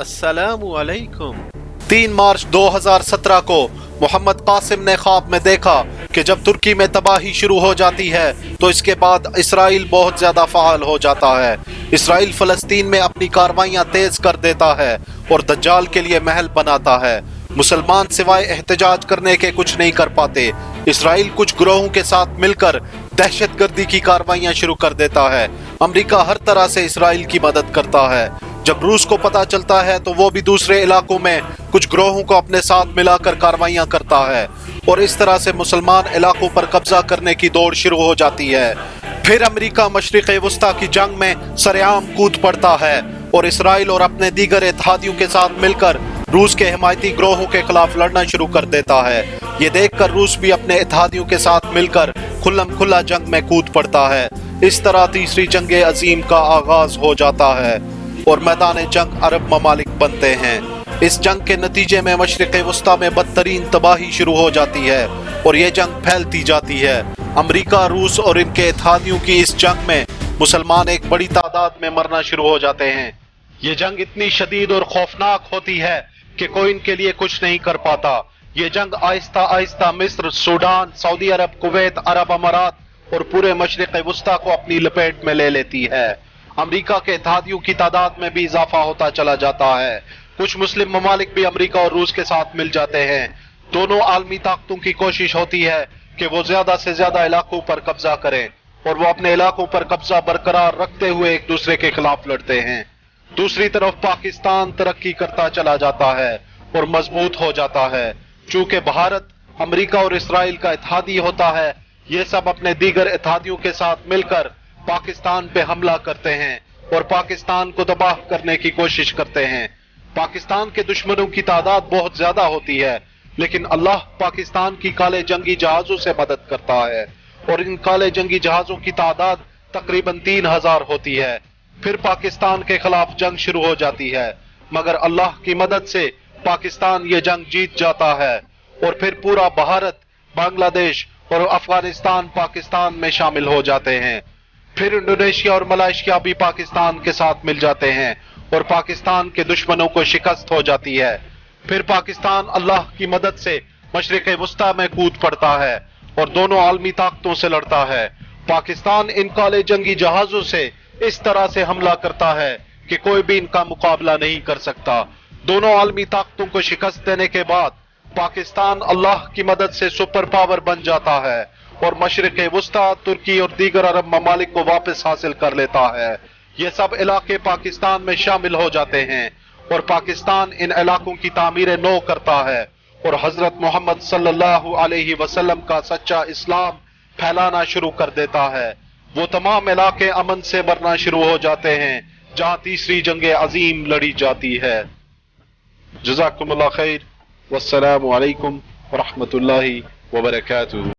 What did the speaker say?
अस्सलामु अलैकुम। 3 मार्च 2017 को मोहम्मद कासिम ने ख्वाब में देखा कि जब तुर्की में तबाही शुरू हो जाती है तो इसके बाद इसराइल बहुत ज़्यादा फ़ाल हो जाता है। इसराइल फ़लस्तीन में अपनी कार्रवाइयाँ तेज़ कर देता है और दज्जाल के लिए महल बनाता है। मुसलमान सिवाय एहतजाज करने के कुछ नहीं कर पाते। इसराइल कुछ ग्रोहों के साथ मिलकर दहशतगर्दी की कार्रवाइयाँ शुरू कर देता है। अमेरिका हर तरह से इसराइल की मदद करता है। जब रूस को पता चलता है तो वो भी दूसरे इलाकों में कुछ ग्रोहों को अपने साथ मिलाकर कार्रवाइयाँ करता है और इस तरह से मुसलमान इलाकों पर कब्जा करने की दौड़ शुरू हो जाती है। फिर अमेरिका मशरिक़ वस्ता की जंग में सरेआम कूद पड़ता है और इसराइल और अपने दीगर इत्तेहादियों के साथ मिलकर रूस के हिमायती ग्रोहों के खिलाफ लड़ना शुरू कर देता है। ये देखकर रूस भी अपने इत्तेहादियों के साथ मिलकर खुल्लम खुल्ला जंग में कूद पड़ता है। इस तरह तीसरी जंग अजीम का आगाज हो जाता है और मैदान जंग अरब ममालिक बनते हैं। इस जंग के नतीजे में मशरिक़ वस्ता में बदतरीन तबाही शुरू हो जाती है और ये जंग फैलती जाती है। अमेरिका, रूस और इनके इत्तेहादियों की इस जंग में मुसलमान एक बड़ी तादाद में मरना शुरू हो जाते हैं। ये जंग इतनी शदीद और खौफनाक होती है कि कोई इनके लिए कुछ नहीं कर पाता। ये जंग आहिस्ता आहिस्ता मिस्र, सूडान, सऊदी अरब, कुवैत, अरब अमारात और पूरे मशरिक़ वस्ता को अपनी लपेट में ले लेती है। अमेरिका के इत्तेहादियों की तादाद में भी इजाफा होता चला जाता है। कुछ मुस्लिम ममालिक भी अमेरिका और रूस के साथ मिल जाते हैं। दोनों आलमी ताकतों की कोशिश होती है कि वो ज्यादा से ज्यादा इलाकों पर कब्जा करें और वो अपने इलाकों पर कब्जा बरकरार रखते हुए एक दूसरे के खिलाफ लड़ते हैं। दूसरी तरफ पाकिस्तान तरक्की करता चला जाता है और मजबूत हो जाता है। चूंकि भारत, अमेरिका और इसराइल का इत्तेहादी होता है, ये सब अपने दीगर इत्तेहादियों के साथ मिलकर पाकिस्तान पे हमला करते हैं और पाकिस्तान को तबाह करने की कोशिश करते हैं। पाकिस्तान के दुश्मनों की तादाद बहुत ज्यादा होती है, लेकिन अल्लाह पाकिस्तान की काले जंगी जहाजों से मदद करता है और इन काले जंगी जहाजों की तादाद तकरीबन 3000 होती है। फिर पाकिस्तान के खिलाफ जंग शुरू हो जाती है, मगर अल्लाह की मदद से पाकिस्तान ये जंग जीत जाता है और फिर पूरा भारत, बांग्लादेश और अफगानिस्तान पाकिस्तान में शामिल हो जाते हैं। फिर इंडोनेशिया और मलेशिया भी पाकिस्तान के साथ मिल जाते हैं और पाकिस्तान के दुश्मनों को शिकस्त हो जाती है। फिर पाकिस्तान अल्लाह की मदद से मशरिक़ वस्ता में कूद पड़ता है और दोनों आलमी ताकतों से लड़ता है। पाकिस्तान इन काले जंगी जहाजों से इस तरह से हमला करता है कि कोई भी इनका मुकाबला नहीं कर सकता। दोनों आलमी ताकतों को शिकस्त देने के बाद पाकिस्तान अल्लाह की मदद से सुपर पावर बन जाता है और मशरिक़ वस्ता, तुर्की और दीगर अरब ममालिक को वापस हासिल कर लेता है। ये सब इलाके पाकिस्तान में शामिल हो जाते हैं और पाकिस्तान इन इलाकों की तामीर नौ करता है और हजरत मोहम्मद सल्लल्लाहु अलैहि वसल्लम का सच्चा इस्लाम फैलाना शुरू कर देता है। वो तमाम इलाके अमन से भरना शुरू हो जाते हैं जहां तीसरी जंग अजीम लड़ी जाती है। जज़ाकुमुल्लाह खैर, वस्सलामु अलैकुम व रहमतुल्लाहि व बरकातुहू।